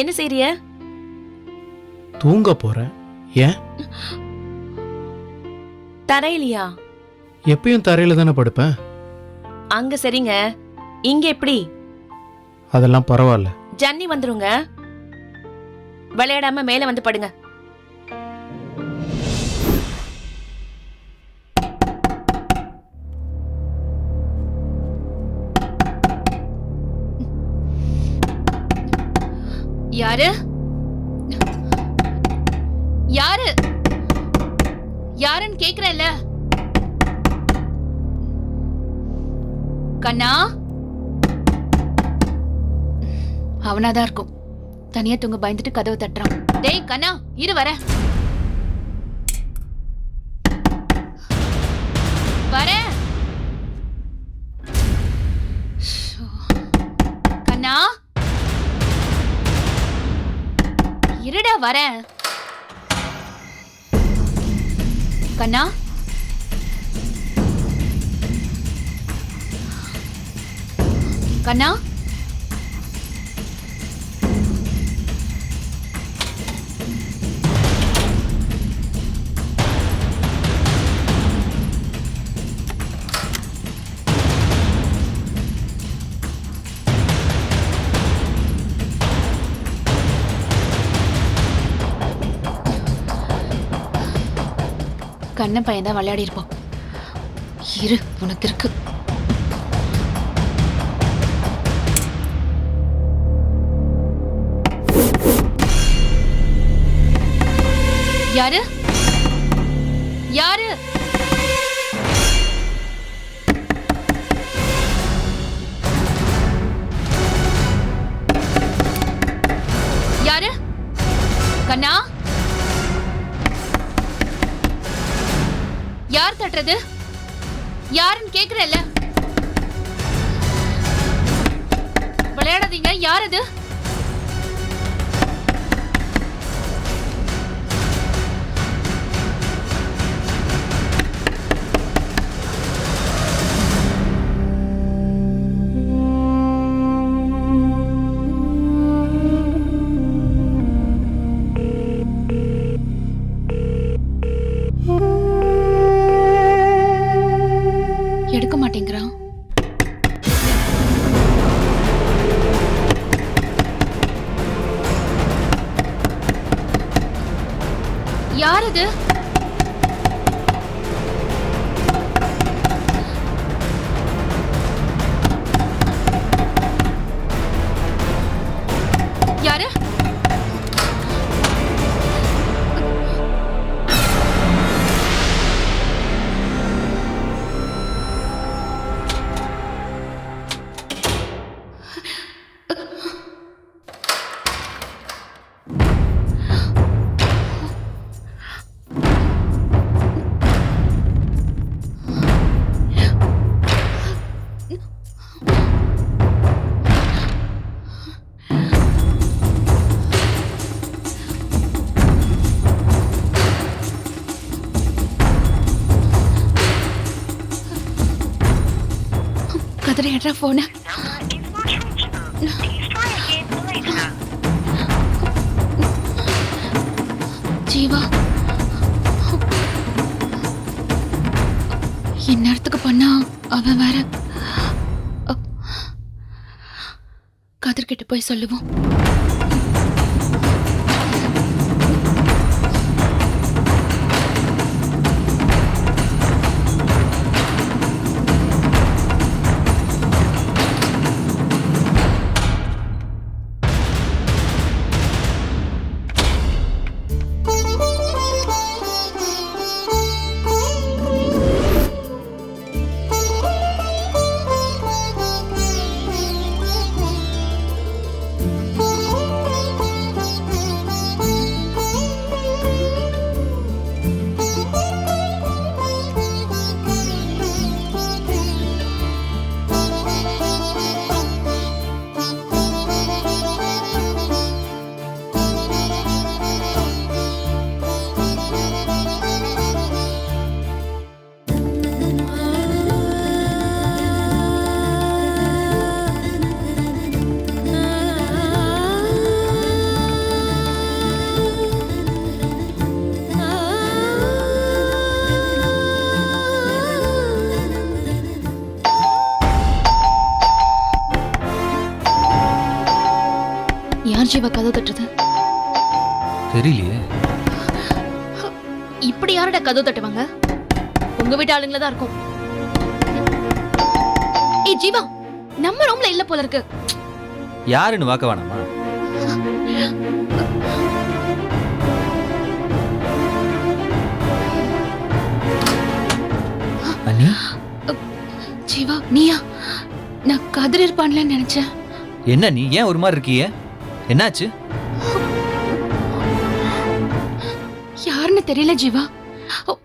என்ன செய்றிய? தூங்க போறேன். ஏன்? தரையிலையா? எப்பயும் தரையில தானே படுப்பேன். அங்க சரிங்க, இங்க எப்படி? அதெல்லாம் பரவாயில்ல. ஜன்னி வந்துருங்க, விளையாடாம மேல வந்து படுங்க. யாரு? யாரு? யாருன்னு கேக்குறேன்ல. கண்ணா? அவனாதான் இருக்கும். தனியா தூங்க பயந்துட்டு கதவை தட்டுறான். டேய் கண்ணா, இரு வர. வர. கண்ணா இருடா வர. கண்ணா கண்ணா கண்ணன் பையன் தான் விளையாடி இருப்போம். இரு உனக்கு இருக்கு. யாரு? யாரு? யாரு? கண்ணா யார் தட்டுறது? யாருன்னு கேக்குறல்ல. விளையாடாதீங்க. யார் அது? எடுக்க மாட்டேங்கிறான். யார் அது? யாரு? கதிரை எடுறா போன. ஜீவா இந்நேரத்துக்கு பண்ணா அவன் வேற. கதிர்கிட்ட போய் சொல்லுவோம். கதவு தட்டுறது? தெரியலையே. இப்படி யாரோட கதவு தட்டுவாங்க? உங்க வீட்டு ஆளுங்கள தான் இருக்கும். ஏய் ஜீவா, நம்ம ரூம்ல இல்ல போல இருக்கு. யாருன்னு வாக்க வேணாமா? அண்ணி, ஜீவா நீயா? நான் கதிர் இருப்பான்ல நினைச்சேன். என்ன நீ ஏன் ஒரு மாதிரி இருக்கியே? என்னாச்சு? யாருன்னு தெரியல ஜீவா.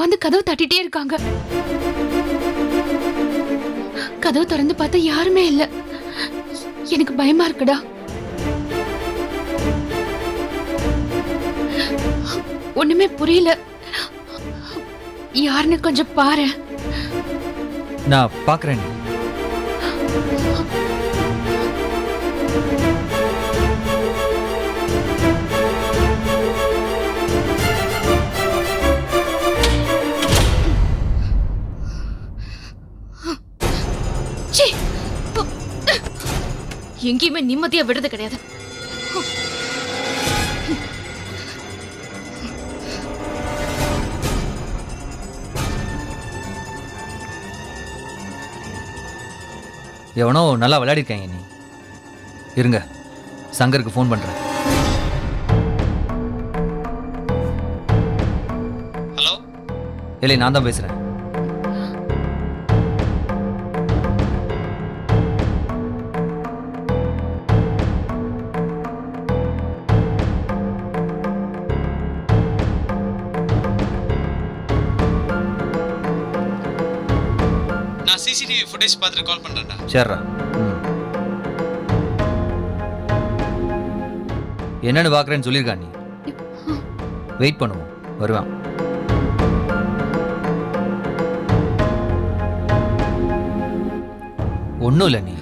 வந்து கதவு தட்டிட்டே இருக்காங்க. கதவு திறந்து பார்த்தா யாருமே இல்ல. எனக்கு பயமா இருக்குடா. ஒண்ணுமே புரியல. யாருன்னு கொஞ்சம் பாரு. நான் பாக்குறேன். எங்கேயுமே நிம்மதியா விடுறது கிடையாது. எவனோ நல்லா விளையாடிருக்காங்க. நீ இருங்க, சங்கருக்கு ஃபோன் பண்றேன். ஹலோ, இல்லை நான் தான் பேசுறேன். நான் சிசிடிவி ஃபுட்டேஜ் பார்த்துட்டு கால் பண்றேன்டா. சரிடா. என்னன்னு பார்க்குறேன்னு சொல்லியிருக்கா. நீ வெயிட் பண்ணுவோம், வருவான். ஒன்றும் இல்லை, நீ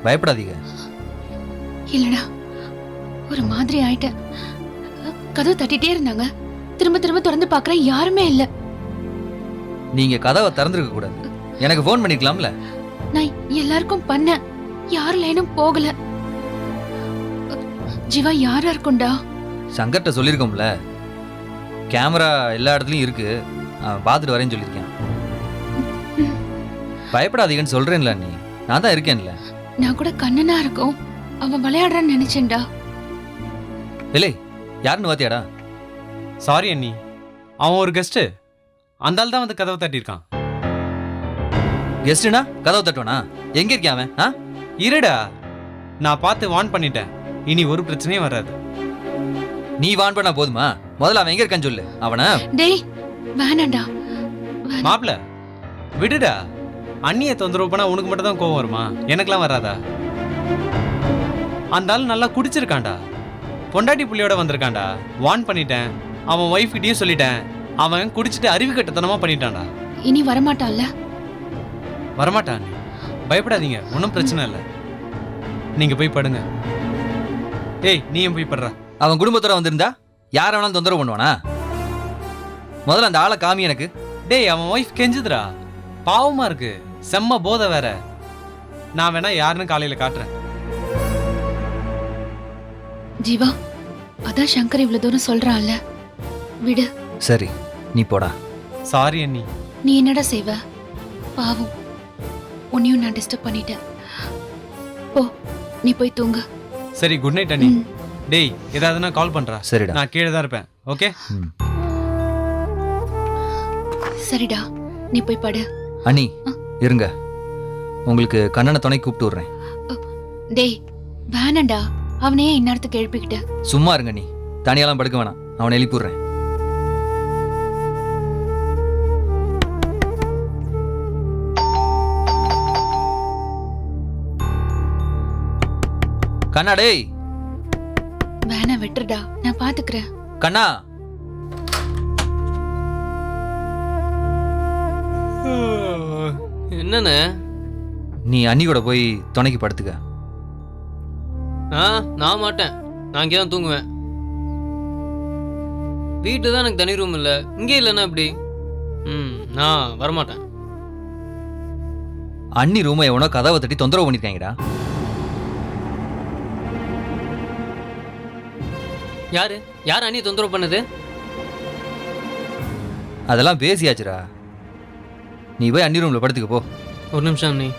பயப்படாதீங்க. இல்லடா, ஒரு மாதிரி ஆயிட்டேன். கதவு தட்டிட்டே இருந்தாங்க. திரும்ப திரும்ப திறந்து பார்க்கறேன், யாருமே இல்ல. நீங்க கதவை திறந்துருக்க கூடாது. எனக்கு ஃபோன் பண்ணிக்கலாம்ல. நான் எல்லாருக்கும் பண்ணேன், யார் லைனும் போகல. ஜீவா யாரா இருக்கும்டா? சங்கர்ட்ட சொல்லியிருக்கோம்ல, கேமரா எல்லா இடத்துலையும் இருக்கு, பார்த்துட்டு வரேன்னு சொல்லியிருக்கேன். பயப்படாதீங்கன்னு சொல்றேன்ல, நீ நான் தான் இருக்கேன்ல. நான் கூட கண்ணனா இருக்கும், அவன் விளையாடுறான்னு நினைச்சேன்டா. இல்லை, யாருன்னு வாத்தியாடா? சாரி அண்ணி, அவன் ஒரு கெஸ்ட். அந்த ஆள் தான் வந்து கதவை தட்டியிருக்கான். கெஸ்ட்னா கதவை தட்டுவானா? எங்க இருக்கான் அவன்? இருடா, நான் பார்த்து வார்ன் பண்ணிட்டேன். இனி ஒரு பிரச்சனையும் வராது. நீ வான் பண்ணா போதுமா? முதல்ல அவன் எங்க இருக்கான்னு சொல்லு. அவன டேய் வேணாண்டா. மாப்ள விடுடா. அண்ணியை தொந்தரவு பண்ணா உனக்கு மட்டும் தான் கோவம் வருமா? எனக்கெல்லாம் வராதா? அந்த ஆள் நல்லா குடிச்சிருக்கான்டா, பொண்டாட்டி புள்ளியோட வந்திருக்கான்டா. வார்ன் பண்ணிட்டேன், அவன் ஒய்ஃப் கிட்டயும் சொல்லிட்டேன். அவன் குடிச்சிட்டு அறிவு கட்டத்தனமா பண்ணிட்டான்டா. இனி வரமாட்டான்ல? வரமாட்டான், பயப்படாதீங்க, ஒன்றும் பிரச்சனை இல்லை. நீங்க போய் படுங்க. ஏய் நீயும் போய் படுறா. அவன் குடும்பத்தோட வந்திருந்தா யார வேணாலும் தொந்தரவு பண்ணுவானா? முதல்ல அந்த ஆளை காமி எனக்கு. டேய், அவன் ஒய்ஃப் கெஞ்சுதுடா, பாவமா இருக்கு, செம்ம போதை வேற. நான் வேணா யாருன்னு காலையில காட்டுறேன். ஜீவா, அதான் சங்கர் இவ்வளவு தூரம் சொல்றான்ல, விடு. சரி, நீ போடா. சாரி அண்ணி. நீ என்னடா செய்வ? பாவம், உன்னையும் நான் டிஸ்டர்ப் பண்ணிட்டேன். போ, நீ போய் தூங்க. சரி, குட் நைட் அண்ணி. டேய், ஏதாவதுனா கால் பண்றா. சரிடா, நான் கீழே தான் இருப்பேன். ஓகே. சரிடா, நீ போய் படு. அண்ணி இருங்க, உங்களுக்கு கண்ணனை துணை கூப்பிட்டு விடுறேன். டேய் வேணாண்டா, அவனையே இந்நேரத்துக்கு எழுப்பிக்கிட்ட. சும்மா இருங்க, நீ தனியெல்லாம் படுக்க வேணாம், அவனை எழுப்பி விடுறேன். கண்ணா, டேய் வேணா விட்டுடா, நான் பாத்துக்கிறேன். கண்ணா. என்னண்ணே? நீ அண்ணி கூட போய் துணைக்கு படுத்துக்க. நான் மாட்டேன், நான் இங்கே தான் தூங்குவேன். வீட்டில் தான் எனக்கு தனி ரூம் இல்லை, இங்கே இல்லைன்னா எப்படி? நான் வரமாட்டேன். அண்ணி ரூமை எவனோ கதவை தட்டி தொந்தரவு பண்ணிருக்காங்கடா. யாரு யார் அண்ணியை தொந்தரவு பண்ணது? அதெல்லாம் பேசியாச்சுடா. நீ போய் அண்ணி ரூமில் படுத்துக்க போ. ஒரு நிமிஷம் அண்ணி.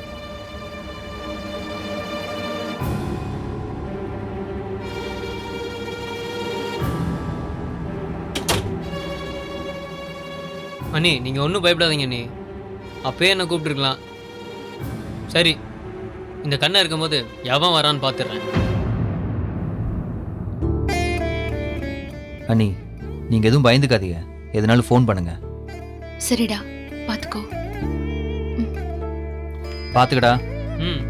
அண்ணி நீங்கள் ஒன்றும் பயப்படாதீங்க அண்ணி. அப்பயே என்ன கூப்பிட்டுருக்கலாம். சரி, இந்த கண்ணை இருக்கும்போது எவன் வரான்னு பார்த்துடுறேன். அண்ணி நீங்கள் எதுவும் பயந்துக்காதீங்க. எதனாலும் ஃபோன் பண்ணுங்க. சரிடா, பாத்துக்கோ. பார்த்துக்கடா. ம்.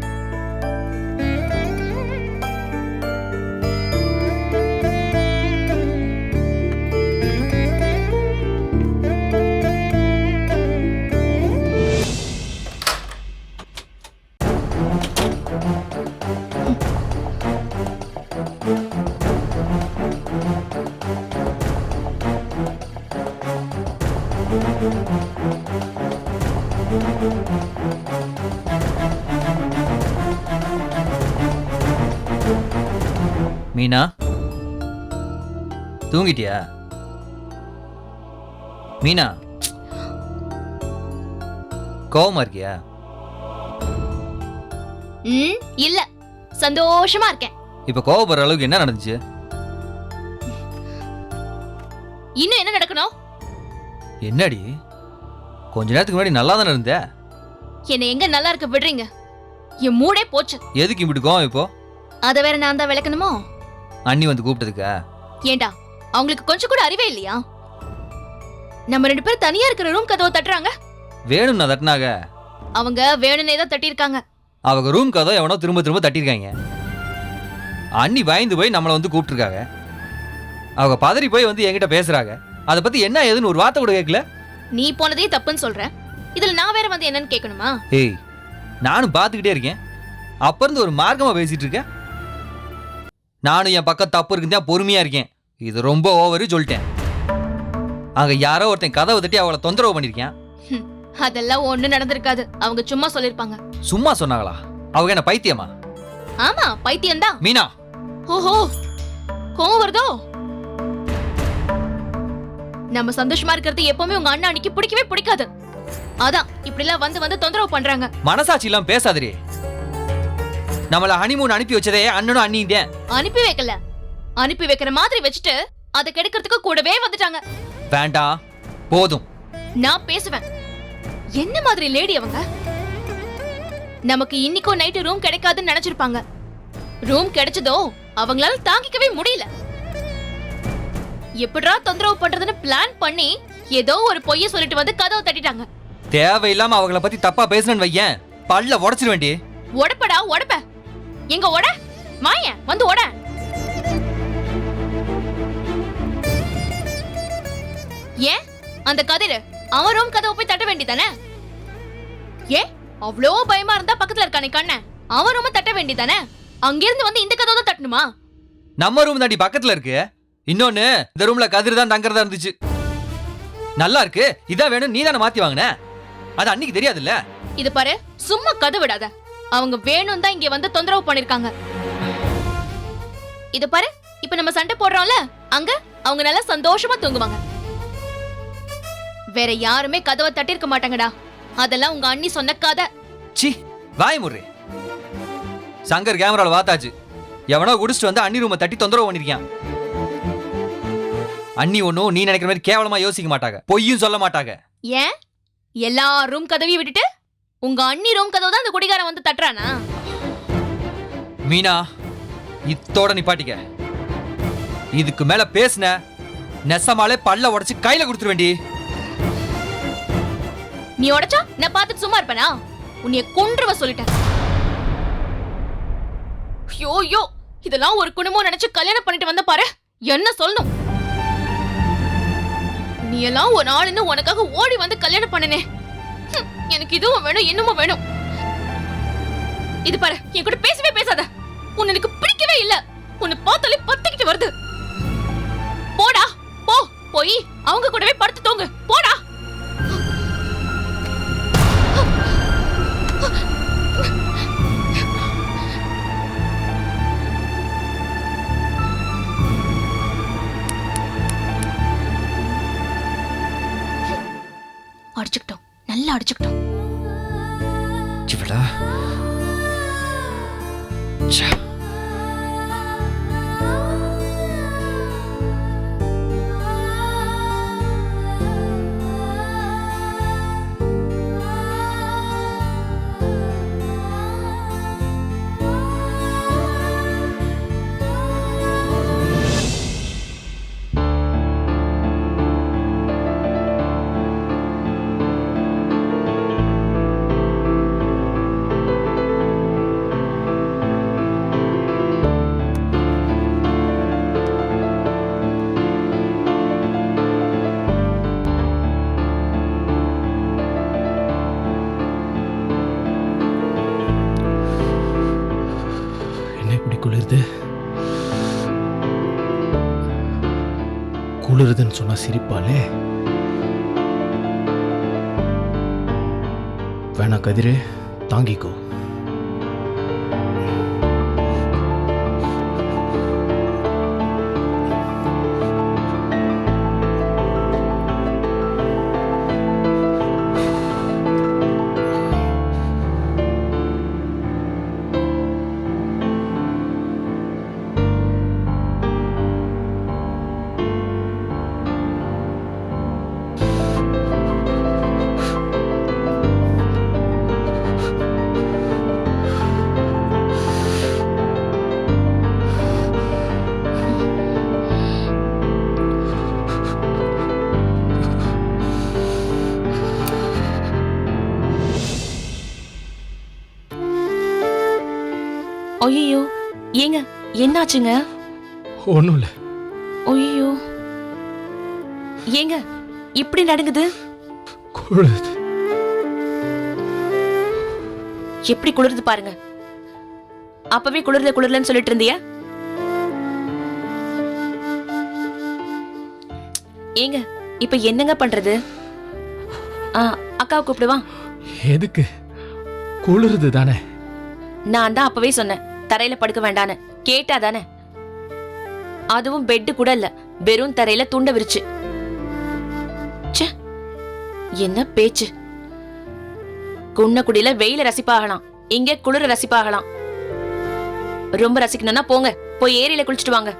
மீனா, தூங்கிட்டியா? மீனா, கோவமா இருக்கியா? இல்ல, சந்தோஷமா இருக்கேன். இப்ப கோவப்படுற அளவுக்கு என்ன நடந்துச்சு? இன்னும் என்ன நடக்கணும்? என்னடி, கொஞ்ச நேரத்துக்கு முன்னாடி நல்லா தானே இருந்த. என்ன எங்க நல்லா இருக்க விடுறீங்க? என் மூடே போச்சு. எதுக்கு இப்படி கோவம் இப்போ? அத வேற நான் தான் விளக்கணுமோ? அண்ணி வந்து கூப்பிட்டதுக்கா? ஏண்டா, அவங்களுக்கு கொஞ்சம் கூட அறிவே இல்லையா? நம்ம 2 பேரும் தனியா இருக்கிற ரூம் கதவை தட்டுறாங்க. வேணும் நான் தட்டினாக. அவங்க வேணும்னே தான் தட்டியிருக்காங்க. அவங்க ரூம் கதவை எவனோ திரும்ப திரும்ப தட்டியிருக்காங்க. அண்ணி பயந்து போய் நம்மளை வந்து கூப்பிட்டுருக்காங்க. அவங்க பதறி போய் வந்து என்கிட்ட பேசுறாங்க. அதை பத்தி என்ன ஏதுன்னு ஒரு வார்த்தை கூட கேட்கல. நீ போனதே தப்புன்னு சொல்ற. இதுல நான் வேற வந்து என்னன்னு கேட்கணுமா? ஏய், நானும் பார்த்துக்கிட்டே இருக்கேன். அப்ப இருந்து ஒரு மார்க்கமா பேசிட்டு இருக்கேன். நானும் என் பக்கம் தப்பு இருக்குன்னு பொறுமையா இருக்கேன். இது ரொம்ப ஓவரு சொல்லிட்டேன். அங்க யாரோ ஒருத்தன் கதவை தட்டி அவளை தொந்தரவு பண்ணிருக்கேன். அதெல்லாம் ஒண்ணு நடந்திருக்காது. அவங்க சும்மா சொல்லிருப்பாங்க. சும்மா சொன்னாங்களா? அவங்க என்ன பைத்தியமா? ஆமா, பைத்தியம்தான். மீனா, ஓஹோ, கோவம் வருதோ? நம்ம சந்தோஷமா இருக்கிறது எப்பவுமே உங்க அண்ணா அன்னைக்கு பிடிக்கவே பிடிக்காது. அதான் இப்படி எல்லாம் வந்து வந்து தொந்தரவு பண்றாங்க. மனசாட்சி எல்லாம் பேசாதே. நம்மள ஹனிமூன் அனுப்பி வச்சதே அண்ணனும் அண்ணியும். அனுப்பி வைக்கல, அனுப்பி வைக்கிற மாதிரி வச்சுட்டு அதை கெடுக்கிறதுக்கு கூடவே வந்துட்டாங்க. வேண்டாம், போதும். நான் பேசுவேன். என்ன மாதிரி லேடி அவங்க? நமக்கு இன்னைக்கும் நைட்டு ரூம் கிடைக்காதுன்னு நினைச்சிருப்பாங்க. ரூம் கிடைச்சதோ அவங்களால தாங்கிக்கவே முடியல. எப்படிரா தொந்தரவு பண்றதுன்னு பிளான் பண்ணி ஏதோ ஒரு பொய்ய சொல்லிட்டு வந்து கதவை தட்டிட்டாங்க. தேவையில்லாம அவங்கள பத்தி தப்பா பேசணும்னு வையேன், பல்ல உடைச்சிட வேண்டி. உடப்படா உடப்ப. எங்க ஓட மாய வந்து ஓட. ஏன் அந்த கதிரு அவன் ரூம் கதவை போய் தட்ட வேண்டியதானே? ஏன் அவ்வளோ பயமா இருந்தா பக்கத்துல இருக்கானே கண்ணன், அவன் ரூம தட்ட வேண்டியதானே? அங்கிருந்து வந்து இந்த கதவை தான் தட்டணுமா? நம்ம ரூம் தாண்டி பக்கத்துல இருக்கு. இன்னொன்னு, இந்த ரூம்ல கதிர் தான் தங்கறதா இருந்துச்சு. நல்லா இருக்கு, இதான் வேணும் நீ தானே மாத்தி வாங்கின. அது அன்னைக்கு தெரியாதுல்ல. இது பாரு, சும்மா கதை விடாத. அவங்க வேணும் தான் இங்க வந்து தொந்தரவு பண்ணிருக்காங்க. இது பாரு, இப்ப நம்ம சண்டை போடுறோம்ல, அங்க அவங்க நல்லா சந்தோஷமா தூங்குவாங்க. வேற யாருமே கதவை தட்டிருக்க மாட்டாங்கடா. அதெல்லாம் உங்க அண்ணி சொன்ன கதை. சி, வாய் முறை. சங்கர் கேமரால வாத்தாச்சு. எவனோ குடிச்சிட்டு வந்து அண்ணி ரூமை தட்டி தொந்தரவு பண்ணிருக்கான். அண்ணி ஒன்னும் நீ நினைக்கிற மாதிரி கேவலமா யோசிக்க மாட்டாங்க, பொய்யும் சொல்ல மாட்டாங்க. ஏன் எல்லா ரூம் கதவையும் விட்டுட்டு உங்க அண்ணி ரூம் கதவை தான் அந்த குடிகாரன் வந்து தட்டுறானா? மீனா, இத்தோட நிப்பாட்டிக்க. இதுக்கு மேல பேசுன நெசமாலே பல்ல உடைச்சு கையில கொடுத்துரு வேண்டி. நீ உடைச்சா நான் பார்த்துட்டு சும்மா இருப்பேனா? உன்னைய கொன்றுவ சொல்லிட்டேன். யோ, இதெல்லாம் ஒரு குடும்பம் நினைச்சு கல்யாணம் பண்ணிட்டு வந்த பாரு, என்ன சொல்லணும்? நீ எல்லாம் ஒரு நாள்னு உனக்காக ஓடி வந்து கல்யாணம் பண்ணனே. எனக்கு இதுவும் வேணும் இன்னமும் வேணும். இது பாரு, என் கூட பேசவே பேசாத. உன்னை எனக்கு பிடிக்கவே இல்ல. உன்னை பார்த்தாலே பத்திக்கிட்டு வருது. போடா போ, போய் அவங்க கூடவே படுத்து தூங்கு. போடா. அடிச்சுக்கிட்டோம், நல்லா அடிச்சுக்கிட்டோம். இவளா ச்சே. குளிருது குளிருதுன்னு சொன்னா சிரிப்பாளே. வேணா கதிரு, தாங்கிக்கோ. ஐயோ, ஏங்க என்னாச்சுங்க? ஒன்றும் இல்லை. ஐயோ, ஏங்க இப்படி நடக்குது? குளிருது. எப்படி குளிருது பாருங்க. அப்பவே குளிர்ல குளிர்லன்னு சொல்லிட்டு இருந்திய. ஏங்க இப்ப என்னங்க பண்றது? அக்காவை கூப்பிடுவா. எதுக்கு? குளிருது தானே. நான் தான் அப்பவே சொன்னேன் தரையில படுக்க வேண்டான்னு. கேட்டா தானே? அதுவும் பெட்டு கூட இல்ல, வெறும் தரையில துண்ட விரிச்சு. ச்சே, என்ன பேச்சு! குன்னக்குடியில வெயில ரசிப்பாகலாம், இங்க குளிர ரசிப்பாகலாம். ரொம்ப ரசிக்கணும்னா போங்க, போய் ஏரியில குளிச்சுட்டு வாங்க.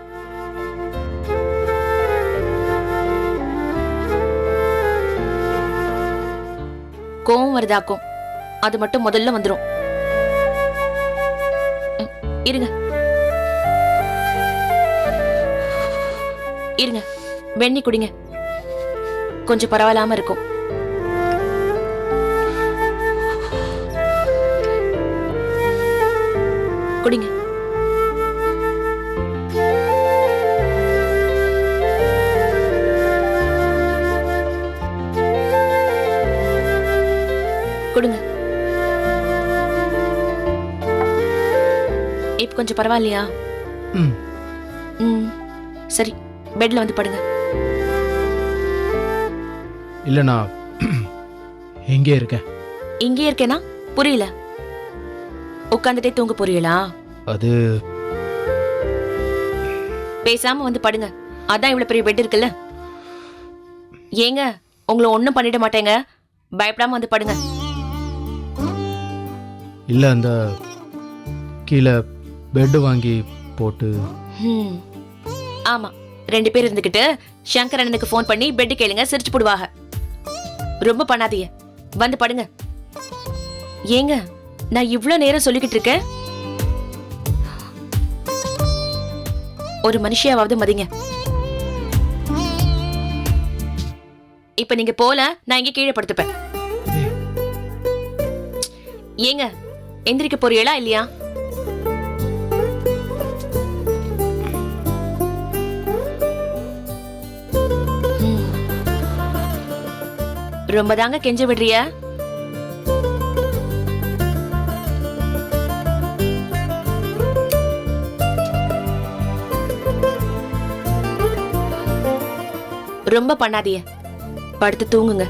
கோவம் வருதாக்கும், அது மட்டும் முதல்ல வந்துரும். இருங்க இருங்க, வெண்ணி குடிங்க, கொஞ்சம் பரவாயில்லாம இருக்கும். குடிங்க. கொடுங்க. இப்ப கொஞ்சம் பரவாயில்லையா? சரி, பெட்ல வந்து படுங்க. இல்ல, நான் எங்கே இருக்கேன்? இங்கே இருக்கேனா? புரியல. உட்காந்துட்டே தூங்க போறீங்களா? அது பேசாம வந்து படுங்க, அதான் இவ்வளவு பெரிய பெட் இருக்குல்ல. ஏங்க உங்களை ஒண்ணும் பண்ணிட மாட்டேங்க, பயப்படாம வந்து படுங்க. இல்ல, அந்த கீழே பெட் வாங்கி போட்டு. ஆமா, 2 பேர் இருந்துகிட்டு சங்கர் அண்ணனுக்கு போன் பண்ணி பெட் கேளுங்க, சிரிச்சு போடுவாங்க. ரொம்ப பண்ணாதீங்க, வந்து படுங்க. ஏங்க நான் இவ்ளோ நேரம் சொல்லிக்கிட்டு இருக்கேன், ஒரு மனுஷியாவது மதிங்க. இப்ப நீங்க போல, நான் இங்க கீழே படுத்துப்பேன். ஏங்க எந்திரிக்க போறீங்களா இல்லையா? ரொம்ப தாங்க கெஞ்ச விடுறிய. ரொம்ப பண்ணாதீங்க, படுத்து தூங்குங்க.